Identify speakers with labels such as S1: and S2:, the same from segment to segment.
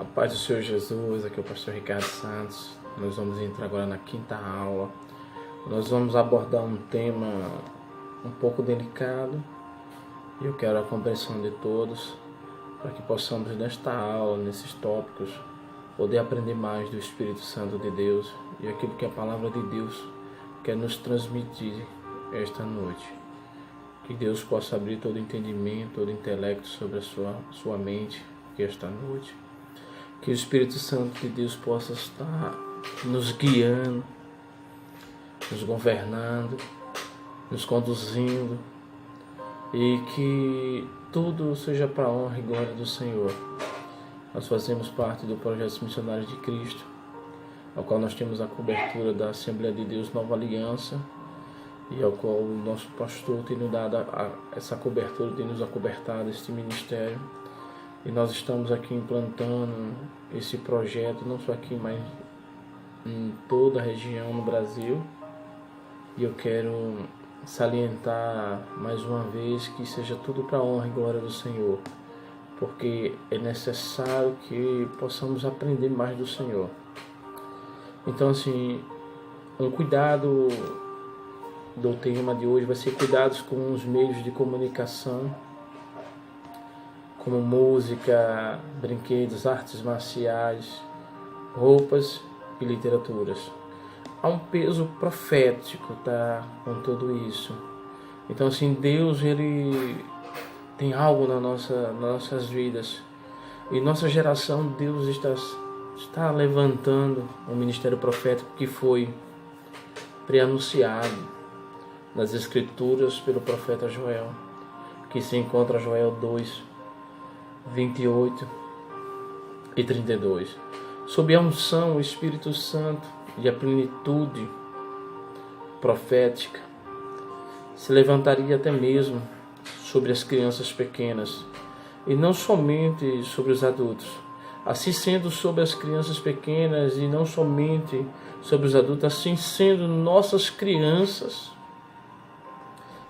S1: A paz do Senhor Jesus, aqui é o pastor Ricardo Santos. Nós vamos entrar agora na quinta aula. Nós vamos abordar um tema um pouco delicado e eu quero a compreensão de todos para que possamos nesta aula, nesses tópicos, poder aprender mais do Espírito Santo de Deus e aquilo que a palavra de Deus quer nos transmitir esta noite. Que Deus possa abrir todo entendimento, todo intelecto sobre a sua mente esta noite. Que o Espírito Santo de Deus possa estar nos guiando, nos governando, nos conduzindo e que tudo seja para a honra e glória do Senhor. Nós fazemos parte do Projeto Missionário de Cristo, ao qual nós temos a cobertura da Assembleia de Deus Nova Aliança e ao qual o nosso pastor tem nos dado essa cobertura, tem nos acobertado este ministério. E nós estamos aqui implantando esse projeto, não só aqui, mas em toda a região no Brasil. E eu quero salientar mais uma vez que seja tudo para a honra e glória do Senhor, porque é necessário que possamos aprender mais do Senhor. Então, assim, um cuidado do tema de hoje vai ser cuidados com os meios de comunicação, como música, brinquedos, artes marciais, roupas e literaturas. Há um peso profético, tá, com tudo isso. Então, assim, Deus, Ele tem algo nas nossas vidas. E nossa geração, Deus está levantando um ministério profético que foi pré-anunciado nas Escrituras pelo profeta Joel, que se encontra Joel 2, 28 e 32. Sob a unção, o Espírito Santo e a plenitude profética se levantaria até mesmo sobre as crianças pequenas e não somente sobre os adultos. Assim sendo sobre as crianças pequenas e não somente sobre os adultos, assim sendo nossas crianças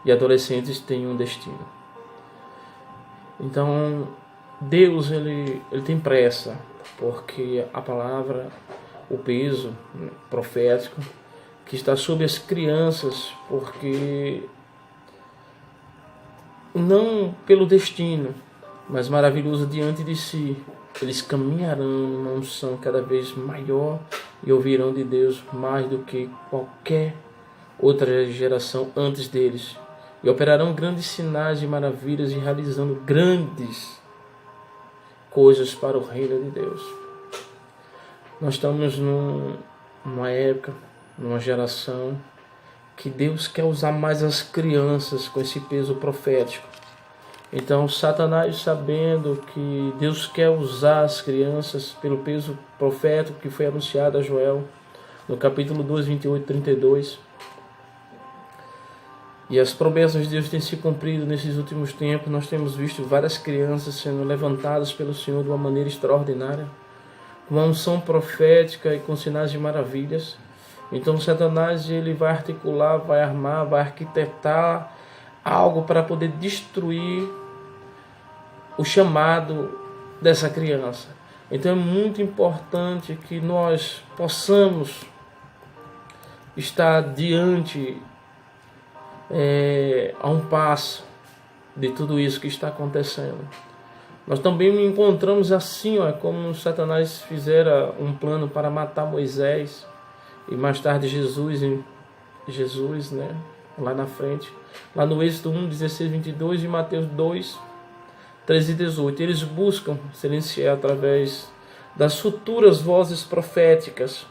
S1: e adolescentes têm um destino. Então, Deus, ele tem pressa, porque a palavra, o peso profético que está sobre as crianças, porque não pelo destino, mas maravilhoso diante de si, eles caminharão numa unção cada vez maior e ouvirão de Deus mais do que qualquer outra geração antes deles, e operarão grandes sinais e maravilhas e realizando grandes coisas para o reino de Deus. Nós estamos numa época, numa geração que Deus quer usar mais as crianças com esse peso profético. Então Satanás, sabendo que Deus quer usar as crianças pelo peso profético que foi anunciado a Joel no capítulo 2, 28 e 32, e as promessas de Deus têm se cumprido nesses últimos tempos. Nós temos visto várias crianças sendo levantadas pelo Senhor de uma maneira extraordinária, com uma unção profética e com sinais de maravilhas. Então Satanás, ele vai articular, vai armar, vai arquitetar algo para poder destruir o chamado dessa criança. Então é muito importante que nós possamos estar diante a um passo de tudo isso que está acontecendo. Nós também encontramos assim, como Satanás fizera um plano para matar Moisés e mais tarde Jesus, lá na frente, lá no Êxodo 1, 16, 22 e Mateus 2, 13 e 18. Eles buscam silenciar através das futuras vozes proféticas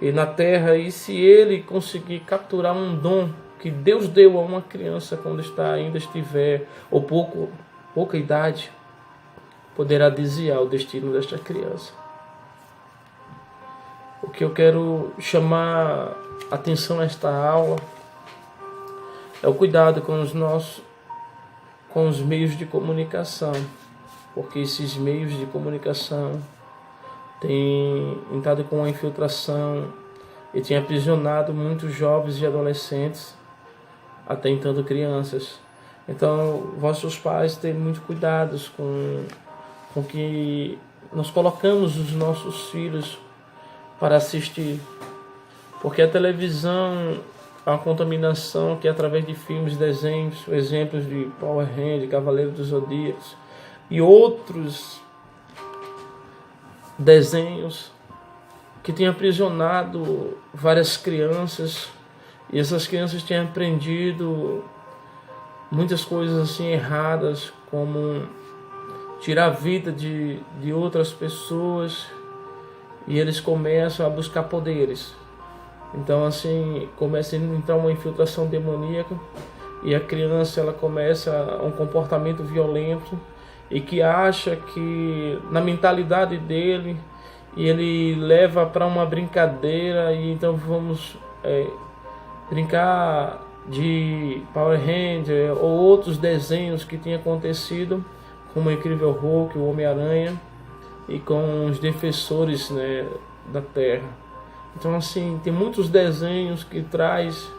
S1: e na terra, e se ele conseguir capturar um dom que Deus deu a uma criança quando ainda estiver, ou pouca idade, poderá desviar o destino desta criança. O que eu quero chamar a atenção nesta aula é o cuidado com os meios de comunicação, porque esses meios de comunicação têm entrado com uma infiltração e têm aprisionado muitos jovens e adolescentes, até então crianças. Então, vossos pais têm muito cuidados com que nós colocamos os nossos filhos para assistir. Porque a televisão, a contaminação que é através de filmes, desenhos, exemplos de Power Rangers, Cavaleiro dos Zodíacos e outros desenhos que têm aprisionado várias crianças, e essas crianças têm aprendido muitas coisas assim erradas, como tirar a vida de outras pessoas, e eles começam a buscar poderes. Então assim, começa a entrar uma infiltração demoníaca, e a criança ela começa um comportamento violento, e que acha que na mentalidade dele, e ele leva para uma brincadeira, e então vamos brincar de Power Ranger ou outros desenhos que tinham acontecido, como o Incrível Hulk, o Homem-Aranha, e com os defensores, né, da Terra. Então assim, tem muitos desenhos que traz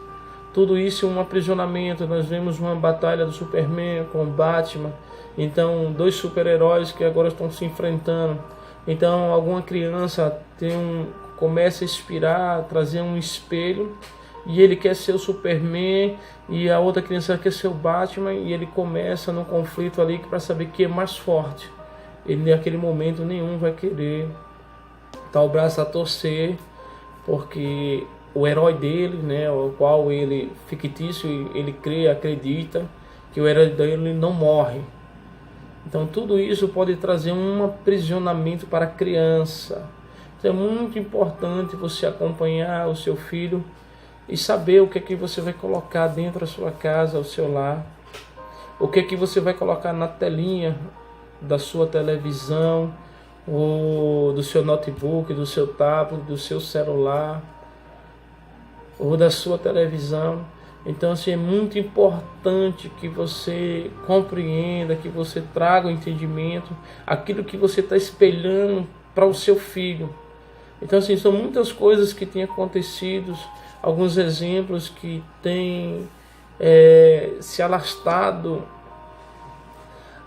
S1: tudo isso, um aprisionamento. Nós vemos uma batalha do Superman com o Batman, então dois super-heróis que agora estão se enfrentando. Então alguma criança começa a inspirar, trazer um espelho, e ele quer ser o Superman, e a outra criança quer ser o Batman, e ele começa num conflito ali para saber quem é mais forte. Ele naquele momento nenhum vai querer dar o braço a torcer, porque o herói dele, né, o qual ele fictício, ele crê, acredita que o herói dele não morre. Então tudo isso pode trazer um aprisionamento para a criança. Então é muito importante você acompanhar o seu filho e saber o que é que você vai colocar dentro da sua casa, ao seu lar. O que é que você vai colocar na telinha da sua televisão, ou do seu notebook, do seu tablet, do seu celular, ou da sua televisão. Então assim, é muito importante que você compreenda, que você traga o entendimento, aquilo que você está espelhando para o seu filho. Então assim, são muitas coisas que têm acontecido, alguns exemplos que têm se alastrado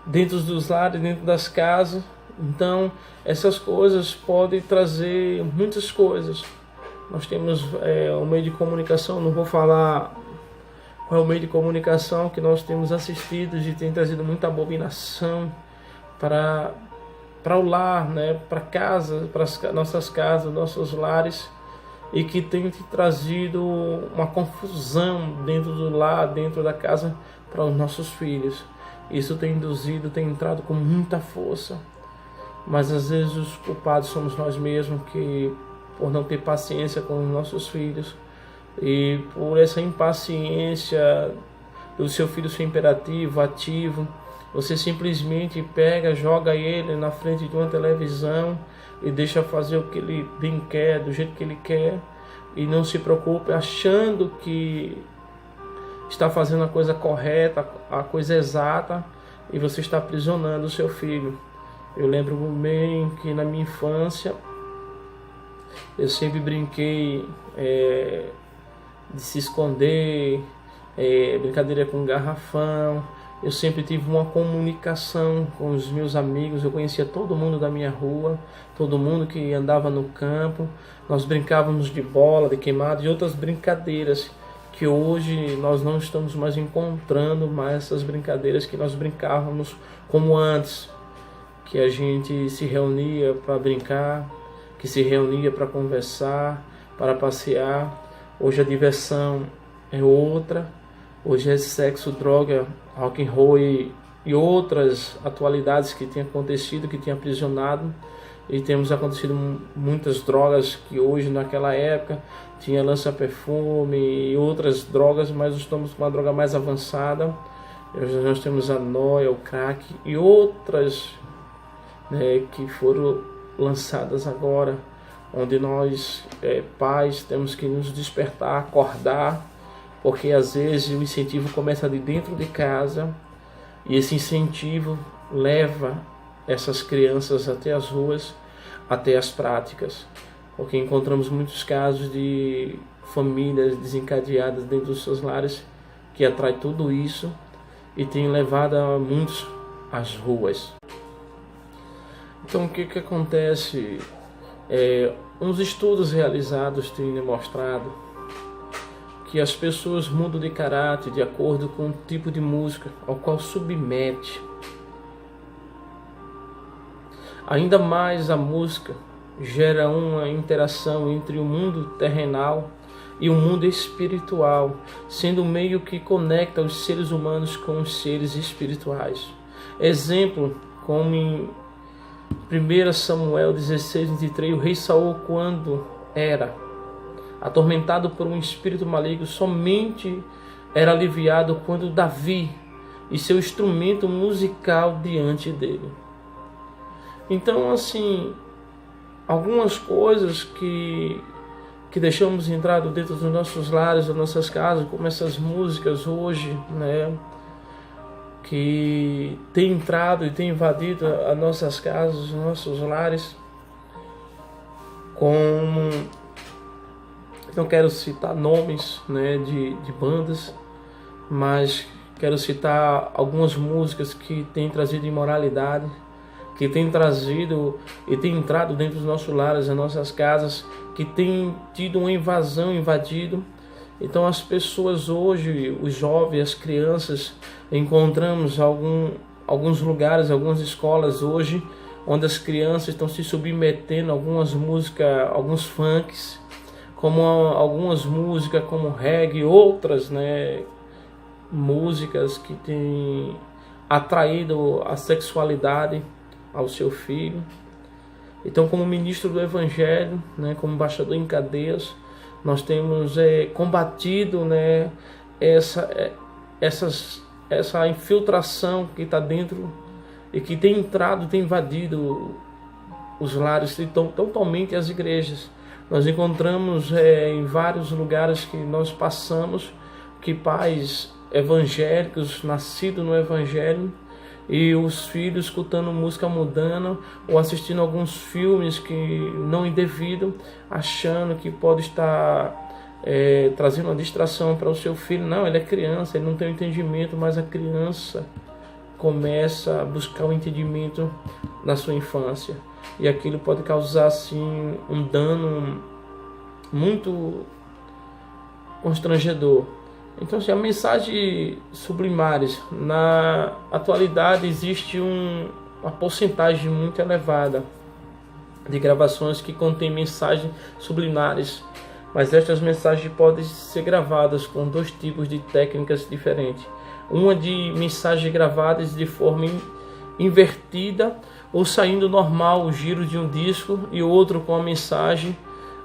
S1: dentro dos lares, dentro das casas. Então essas coisas podem trazer muitas coisas. Nós temos o meio de comunicação, não vou falar qual é o meio de comunicação que nós temos assistido, e tem trazido muita abominação para o lar, né, para casa, para as nossas casas, nossos lares, e que tem trazido uma confusão dentro do lar, dentro da casa, para os nossos filhos. Isso tem induzido, tem entrado com muita força, mas às vezes os culpados somos nós mesmos, que por não ter paciência com os nossos filhos, e por essa impaciência do seu filho ser imperativo, ativo, você simplesmente pega, joga ele na frente de uma televisão e deixa fazer o que ele bem quer, do jeito que ele quer, e não se preocupe achando que está fazendo a coisa correta, a coisa exata, e você está aprisionando o seu filho. Eu lembro bem que na minha infância eu sempre brinquei de se esconder, brincadeira com garrafão. Eu sempre tive uma comunicação com os meus amigos, eu conhecia todo mundo da minha rua, todo mundo que andava no campo. Nós brincávamos de bola, de queimada, de outras brincadeiras que hoje nós não estamos mais encontrando, mais essas brincadeiras que nós brincávamos como antes, que a gente se reunia para brincar, que se reunia para conversar, para passear. Hoje a diversão é outra, hoje é sexo, droga, rock and roll e outras atualidades que têm acontecido, que têm aprisionado, e temos acontecido muitas drogas que hoje, naquela época, tinha lança-perfume e outras drogas, mas estamos com uma droga mais avançada. Nós temos a noia, o crack e outras, né, que foram lançadas agora, onde nós, pais, temos que nos despertar, acordar, porque às vezes o incentivo começa de dentro de casa, e esse incentivo leva essas crianças até as ruas, até as práticas, porque encontramos muitos casos de famílias desencadeadas dentro dos seus lares, que atrai tudo isso e tem levado a muitos às ruas. Então, o que acontece? Uns estudos realizados têm demonstrado que as pessoas mudam de caráter de acordo com o tipo de música ao qual submete. Ainda mais a música gera uma interação entre o mundo terrenal e o mundo espiritual, sendo o meio que conecta os seres humanos com os seres espirituais. Exemplo, como em 1 Samuel 16:23, o rei Saul, quando era atormentado por um espírito maligno, somente era aliviado quando Davi e seu instrumento musical diante dele. Então, assim, algumas coisas que deixamos entrar dentro dos nossos lares, das nossas casas, como essas músicas hoje, né, que tem entrado e tem invadido as nossas casas, os nossos lares, como, não quero citar nomes, né, de bandas, mas quero citar algumas músicas que têm trazido imoralidade, que tem trazido e tem entrado dentro dos nossos lares, das nossas casas, que tem tido uma invasão, invadido. Então as pessoas hoje, os jovens, as crianças, encontramos alguns lugares, algumas escolas hoje, onde as crianças estão se submetendo a algumas músicas, alguns funks, como algumas músicas como reggae, outras, né, músicas que têm atraído a sexualidade ao seu filho. Então, como ministro do Evangelho, né, como embaixador em cadeias, nós temos combatido, né, essa infiltração que está dentro e que tem entrado, tem invadido os lares e totalmente as igrejas. Nós encontramos em vários lugares que nós passamos que pais evangélicos, nascidos no Evangelho, e os filhos escutando música mundana ou assistindo alguns filmes que não indevido, achando que pode estar trazendo uma distração para o seu filho. Não, ele é criança, ele não tem o entendimento, mas a criança começa a buscar o entendimento na sua infância. E aquilo pode causar assim um dano muito constrangedor. Então, assim, a mensagem sublimares, na atualidade existe uma porcentagem muito elevada de gravações que contém mensagens sublimares, mas estas mensagens podem ser gravadas com dois tipos de técnicas diferentes. Uma de mensagens gravadas de forma invertida ou saindo normal o giro de um disco, e outro com a mensagem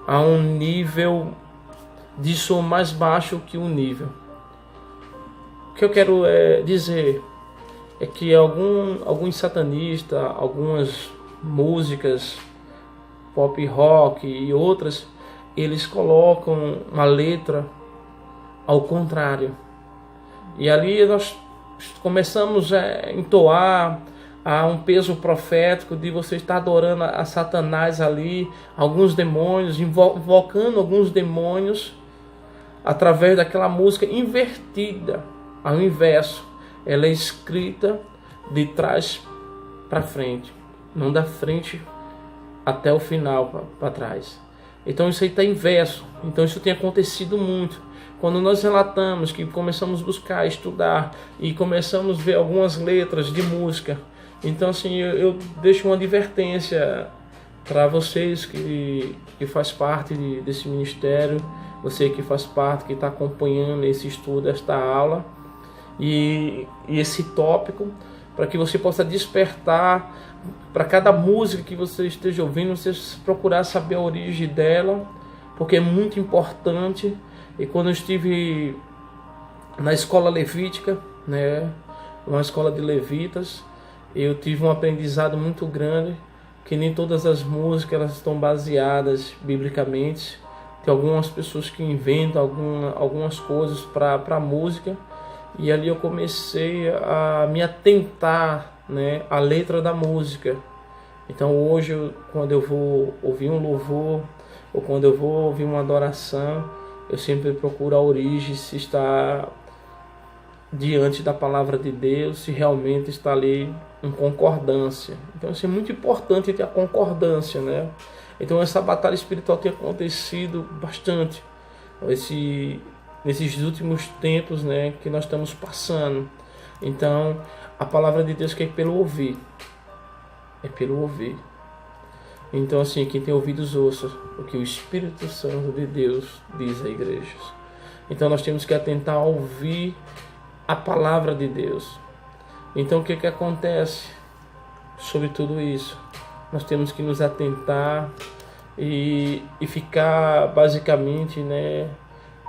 S1: a um nível de som mais baixo que o nível. O que eu quero dizer é que alguns satanistas, algumas músicas pop rock e outras, eles colocam uma letra ao contrário. E ali nós começamos a entoar a um peso profético de você estar adorando a Satanás ali, alguns demônios, invocando alguns demônios através daquela música invertida. Ao inverso, ela é escrita de trás para frente, não da frente até o final para trás. Então isso aí está inverso. Então isso tem acontecido muito. Quando nós relatamos que começamos a buscar, estudar e começamos a ver algumas letras de música, então assim eu deixo uma advertência para vocês que faz parte desse ministério, você que faz parte, que está acompanhando esse estudo, esta aula, e esse tópico, para que você possa despertar para cada música que você esteja ouvindo, você procurar saber a origem dela, porque é muito importante. E quando eu estive na escola levítica, né, uma escola de levitas, eu tive um aprendizado muito grande, que nem todas as músicas elas estão baseadas biblicamente. Tem algumas pessoas que inventam algumas coisas para a música. E ali eu comecei a me atentar, né, à letra da música. Então hoje, quando eu vou ouvir um louvor, ou quando eu vou ouvir uma adoração, eu sempre procuro a origem, se está diante da palavra de Deus, se realmente está ali em concordância. Então isso é muito importante, ter a concordância, né? Então essa batalha espiritual tem acontecido bastante nesses últimos tempos, né, que nós estamos passando. Então a palavra de Deus que é pelo ouvir, é pelo ouvir. Então assim, quem tem ouvidos ouça o que o Espírito Santo de Deus diz à igreja. Então nós temos que atentar a ouvir a palavra de Deus. Então o que acontece sobre tudo isso? Nós temos que nos atentar e ficar basicamente, né,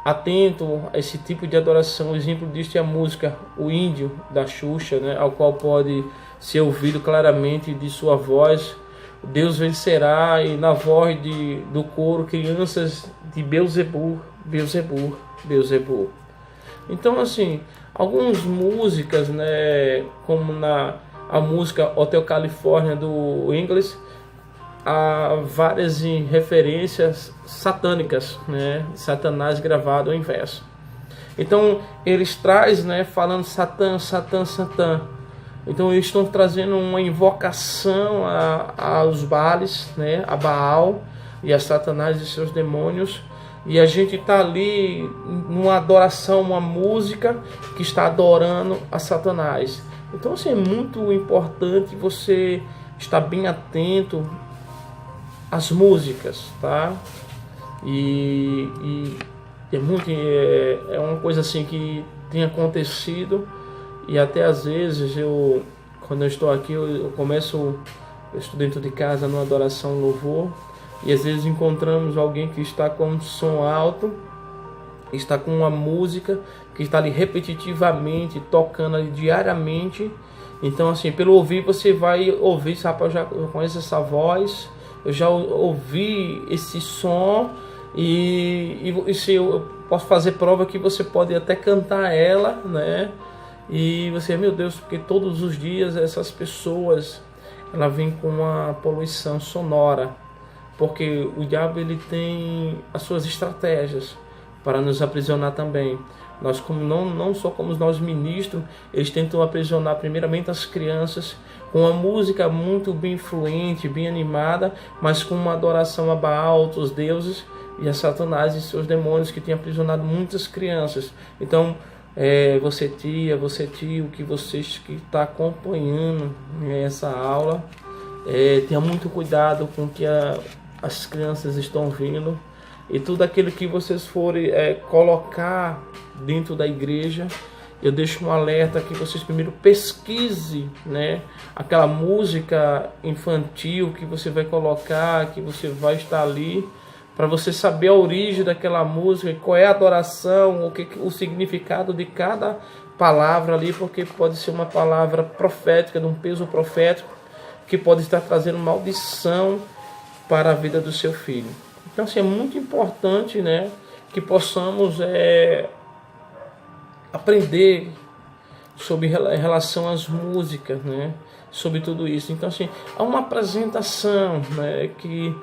S1: atento a esse tipo de adoração. O exemplo disso é a música O Índio, da Xuxa, né, ao qual pode ser ouvido claramente de sua voz: Deus vencerá, e na voz do coro, crianças de Beelzebub, Beelzebub, Beelzebub. Então assim, algumas músicas, né, como a música Hotel California do Ingles, há várias referências satânicas, né, Satanás gravado em verso. Então eles trazem, né, falando Satã, Satã, Satã. Então eles estão trazendo uma invocação aos Baales, né, a Baal e a Satanás e seus demônios. E a gente está ali numa adoração, uma música que está adorando a Satanás. Então assim, é muito importante você estar bem atento às músicas, tá? E é uma coisa assim que tem acontecido. E até às vezes quando eu estou aqui, eu estou dentro de casa numa adoração, louvor, e às vezes encontramos alguém que está com um som alto, está com uma música que está ali repetitivamente, tocando ali diariamente. Então assim, pelo ouvir você vai ouvir, sabe, eu conheço essa voz, eu já ouvi esse som, e se eu posso fazer prova que você pode até cantar ela, né? E você, meu Deus, porque todos os dias essas pessoas, ela vem com uma poluição sonora, porque o diabo, ele tem as suas estratégias para nos aprisionar também. Nós, como não só como nós ministros, eles tentam aprisionar primeiramente as crianças com uma música muito bem influente, bem animada, mas com uma adoração a Baal, outros deuses, e a Satanás e seus demônios, que têm aprisionado muitas crianças. Então você tia, que vocês que está acompanhando essa aula, tenha muito cuidado com o que as crianças estão vindo, e tudo aquilo que vocês forem colocar dentro da igreja. Eu deixo um alerta que vocês primeiro pesquisem, né, aquela música infantil que você vai colocar, que você vai estar ali, para você saber a origem daquela música, qual é a adoração, o significado de cada palavra ali, porque pode ser uma palavra profética, de um peso profético, que pode estar trazendo maldição para a vida do seu filho. Então assim, é muito importante, né, que possamos aprender sobre em relação às músicas, né, sobre tudo isso. Então assim, há uma apresentação, né, que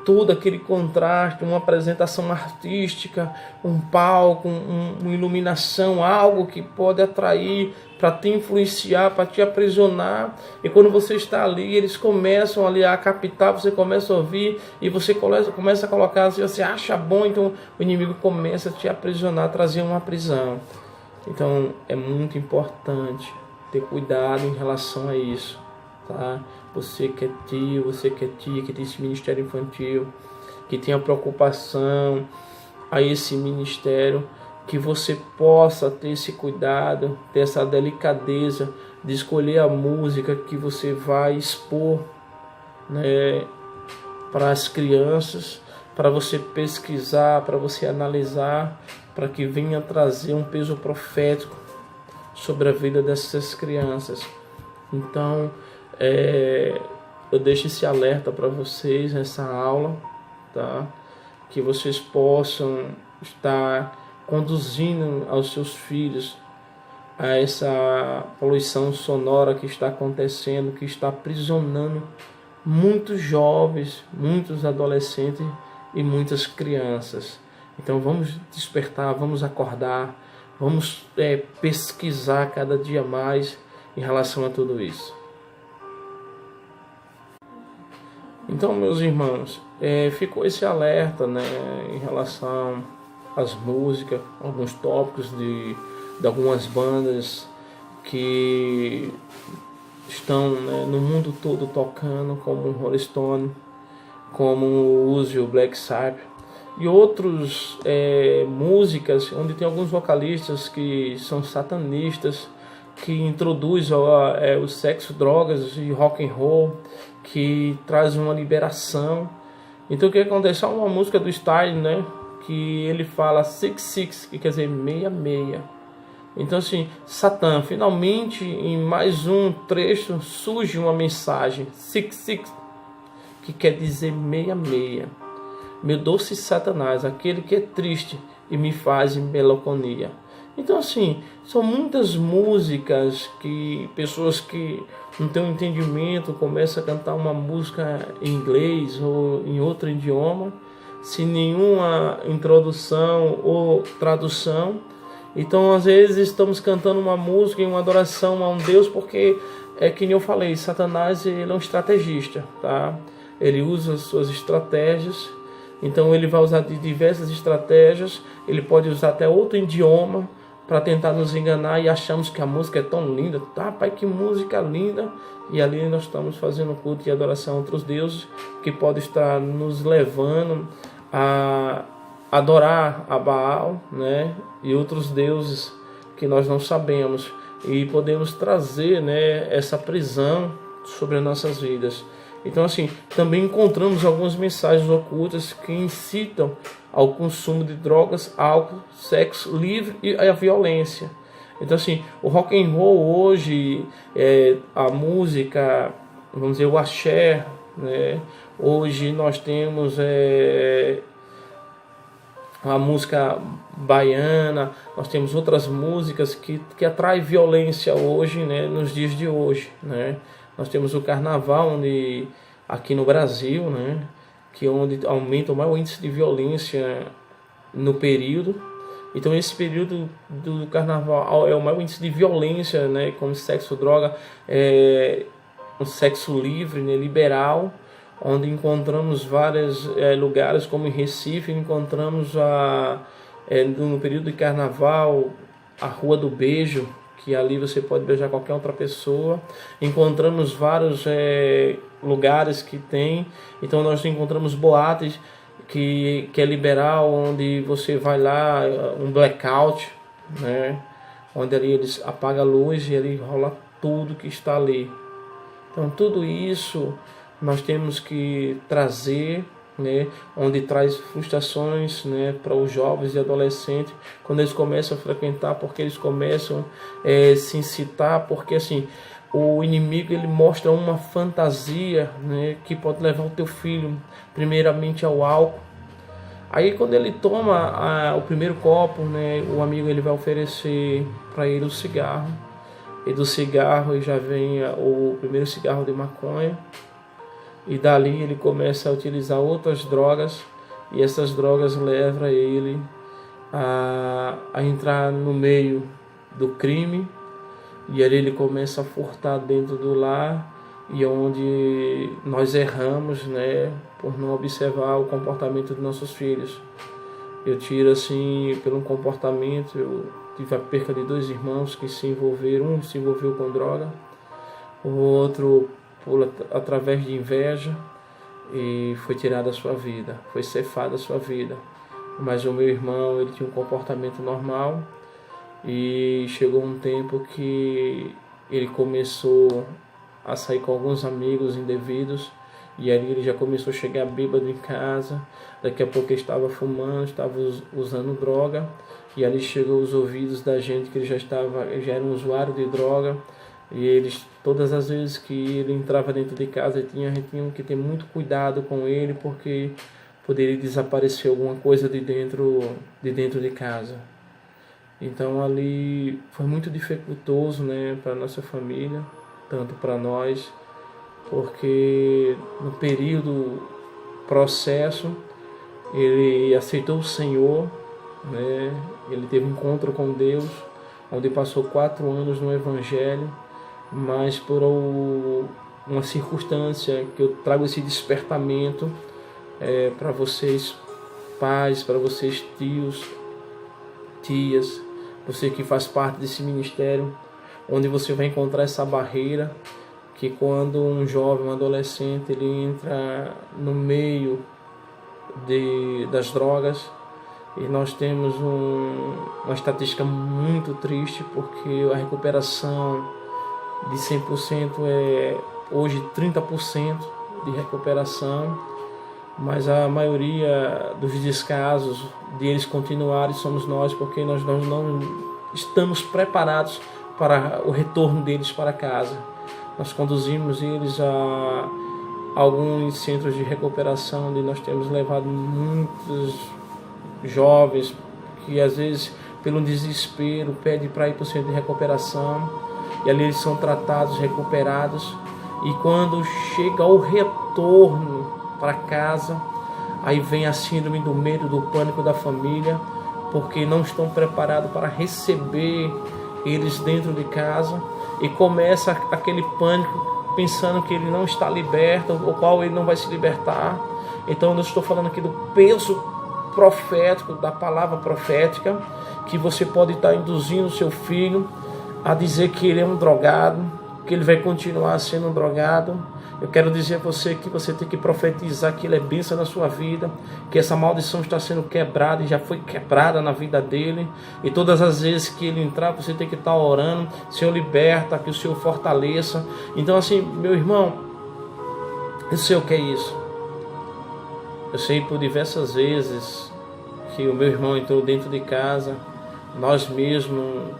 S1: todo aquele contraste, uma apresentação artística, um palco, uma iluminação, algo que pode atrair, para te influenciar, para te aprisionar. E quando você está ali, eles começam ali a captar, você começa a ouvir, e você começa a colocar, você acha bom, então o inimigo começa a te aprisionar, a trazer uma prisão. Então é muito importante ter cuidado em relação a isso, tá? Você que é tio, você que é tia, que tem esse ministério infantil, que tem a preocupação a esse ministério, que você possa ter esse cuidado, ter essa delicadeza de escolher a música que você vai expor, né, para as crianças, para você pesquisar, para você analisar, para que venha trazer um peso profético sobre a vida dessas crianças. Então, eu deixo esse alerta para vocês nessa aula, tá? Que vocês possam estar conduzindo aos seus filhos a essa poluição sonora que está acontecendo, que está aprisionando muitos jovens, muitos adolescentes e muitas crianças. Então vamos despertar, vamos acordar, Vamos pesquisar cada dia mais em relação a tudo isso. Então, meus irmãos, ficou esse alerta, né, em relação às músicas, alguns tópicos de algumas bandas que estão, né, no mundo todo tocando, como o Rolling Stone, como o Uzi, o Black Sabbath, e outros músicas onde tem alguns vocalistas que são satanistas, que introduzem o sexo, drogas e rock and roll, que traz uma liberação. Então o que acontece? Há uma música do Style, né, que ele fala 66, que quer dizer 66. Então assim, Satã, finalmente em mais um trecho surge uma mensagem 66, que quer dizer 66. Meu doce Satanás, aquele que é triste e me faz melancolia. Então assim, são muitas músicas que pessoas que não têm um entendimento começam a cantar uma música em inglês ou em outro idioma, sem nenhuma introdução ou tradução. Então às vezes estamos cantando uma música em uma adoração a um Deus, porque que nem eu falei, Satanás ele é um estrategista, tá? Ele usa as suas estratégias. Então ele vai usar de diversas estratégias, ele pode usar até outro idioma para tentar nos enganar, e achamos que a música é tão linda. Tá, pai, que música linda! E ali nós estamos fazendo culto e adoração a outros deuses, que pode estar nos levando a adorar a Baal, né, e outros deuses que nós não sabemos, e podemos trazer, né, essa prisão sobre as nossas vidas. Então assim, também encontramos algumas mensagens ocultas que incitam ao consumo de drogas, álcool, sexo livre e a violência. Então assim, o rock and roll hoje, a música, vamos dizer, o axé, né? Hoje nós temos a música baiana, nós temos outras músicas que atraem violência hoje, né? Nos dias de hoje, né? Nós temos o carnaval, onde aqui no Brasil, né, que é onde aumenta o maior índice de violência no período. Então esse período do carnaval é o maior índice de violência, né, como sexo, droga, um sexo livre, né, liberal, onde encontramos vários lugares, como em Recife, encontramos no período de carnaval a Rua do Beijo, que ali você pode beijar qualquer outra pessoa. Encontramos vários lugares que tem. Então nós encontramos boates que é liberal, onde você vai lá, um blackout, né? Onde ali eles apagam a luz e ali rola tudo que está ali. Então tudo isso nós temos que trazer, né, onde traz frustrações, né, para os jovens e adolescentes quando eles começam a frequentar, porque eles começam a se incitar, porque assim, o inimigo ele mostra uma fantasia, né, que pode levar o teu filho primeiramente ao álcool. Aí quando ele toma o primeiro copo, né, o amigo ele vai oferecer para ele o cigarro, e do cigarro já vem o primeiro cigarro de maconha. E dali ele começa a utilizar outras drogas, e essas drogas levam ele a entrar no meio do crime, e ali ele começa a furtar dentro do lar, e onde nós erramos, né, por não observar o comportamento de nossos filhos. Eu tiro assim, pelo comportamento, eu tive a perca de 2 irmãos que se envolveram, um se envolveu com droga, o outro através de inveja, e foi tirada a sua vida, foi ceifada a sua vida. Mas o meu irmão, ele tinha um comportamento normal, e chegou um tempo que ele começou a sair com alguns amigos indevidos, e ali ele já começou a chegar bêbado em casa. Daqui a pouco ele estava fumando, estava usando droga, e ali chegou aos ouvidos da gente que ele já era um usuário de droga. E eles, todas as vezes que ele entrava dentro de casa, a gente tinha que ter muito cuidado com ele, porque poderia desaparecer alguma coisa de dentro de casa. Então ali foi muito dificultoso, né, para nossa família, tanto para nós, porque no período processo ele aceitou o Senhor, né? Ele teve um encontro com Deus, onde passou 4 anos no Evangelho, mas por uma circunstância que eu trago esse despertamento para vocês pais, para vocês tios, tias, você que faz parte desse ministério, onde você vai encontrar essa barreira que quando um jovem, um adolescente, ele entra no meio das drogas, e nós temos uma estatística muito triste, porque a recuperação de 100% é hoje 30% de recuperação, mas a maioria dos descasos de eles continuarem somos nós, porque nós não estamos preparados para o retorno deles para casa. Nós conduzimos eles a alguns centros de recuperação, onde nós temos levado muitos jovens que às vezes pelo desespero pedem para ir para o centro de recuperação, e ali eles são tratados, recuperados, e quando chega o retorno para casa, aí vem a síndrome do medo, do pânico da família, porque não estão preparados para receber eles dentro de casa, e começa aquele pânico pensando que ele não está liberto, ou qual ele não vai se libertar. Então eu estou falando aqui do peso profético, da palavra profética, que você pode estar induzindo o seu filho a dizer que ele é um drogado, que ele vai continuar sendo um drogado. Eu quero dizer a você que você tem que profetizar que ele é bênção na sua vida, que essa maldição está sendo quebrada e já foi quebrada na vida dele. E todas as vezes que ele entrar, você tem que estar orando: Senhor, liberta, que o Senhor fortaleça. Então assim, meu irmão, eu sei o que é isso. Eu sei por diversas vezes que o meu irmão entrou dentro de casa, nós mesmos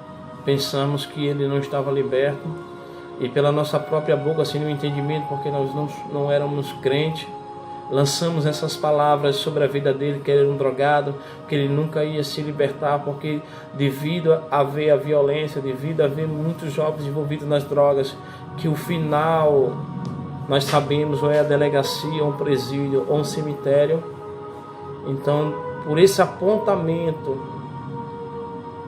S1: pensamos que ele não estava liberto, e pela nossa própria boca, assim, no entendimento, porque nós não éramos crentes, lançamos essas palavras sobre a vida dele, que ele era um drogado, que ele nunca ia se libertar, porque devido a haver a violência, devido a haver muitos jovens envolvidos nas drogas, que o final, nós sabemos, ou é a delegacia, ou um presídio, ou um cemitério. Então, por esse apontamento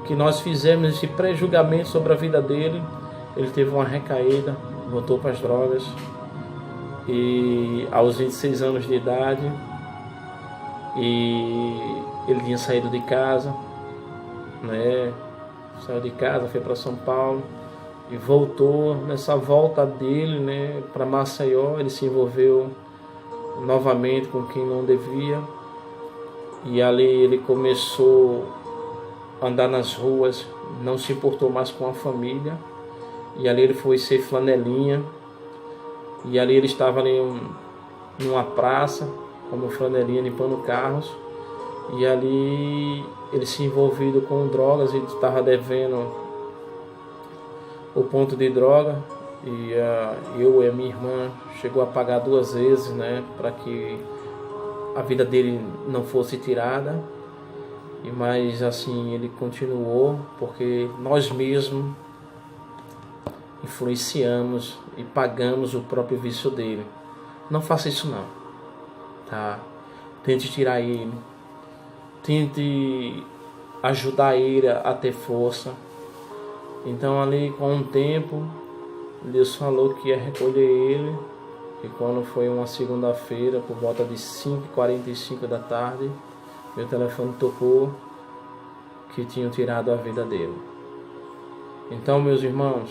S1: que nós fizemos, esse pré-julgamento sobre a vida dele, ele teve uma recaída, voltou para as drogas, e aos 26 anos de idade, e ele tinha saído de casa, né? Saiu de casa, foi para São Paulo e voltou. Nessa volta dele, né, para Maceió, ele se envolveu novamente com quem não devia, e ali ele começou a andar nas ruas, não se importou mais com a família. E ali ele foi ser flanelinha, e ali ele estava ali numa praça, como flanelinha, limpando carros, e ali ele se envolvido com drogas, ele estava devendo o ponto de droga, e eu e a minha irmã chegou a pagar 2 vezes, né, para que a vida dele não fosse tirada, mas assim, ele continuou, porque nós mesmos influenciamos e pagamos o próprio vício dele. Não faça isso não, tá? Tente tirar ele, tente ajudar ele a ter força. Então ali, com um tempo, Deus falou que ia recolher ele, e quando foi uma segunda-feira, por volta de 5h45 da tarde, meu telefone tocou que tinham tirado a vida dele. Então, meus irmãos,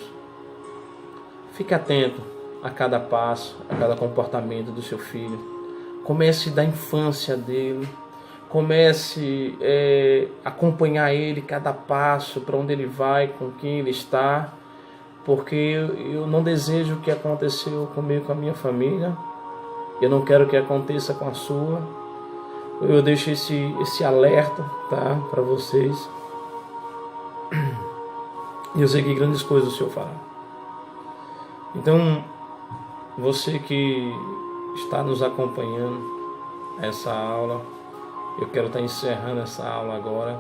S1: fique atento a cada passo, a cada comportamento do seu filho. Comece da infância dele. Comece a acompanhar ele cada passo, para onde ele vai, com quem ele está. Porque eu não desejo o que aconteceu comigo, com a minha família. Eu não quero que aconteça com a sua. Eu deixo esse alerta, tá, para vocês. E eu sei que grandes coisas o Senhor fará. Então, você que está nos acompanhando essa aula, eu quero estar encerrando essa aula agora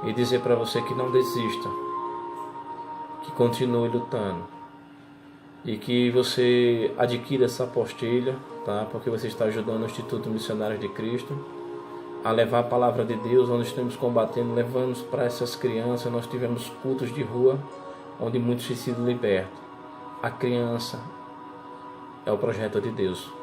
S1: e dizer para você que não desista, que continue lutando, e que você adquira essa apostila, tá? Porque você está ajudando o Instituto Missionários de Cristo, a levar a palavra de Deus, onde estamos combatendo, levamos para essas crianças. Nós tivemos cultos de rua, onde muitos têm sido libertos. A criança é o projeto de Deus.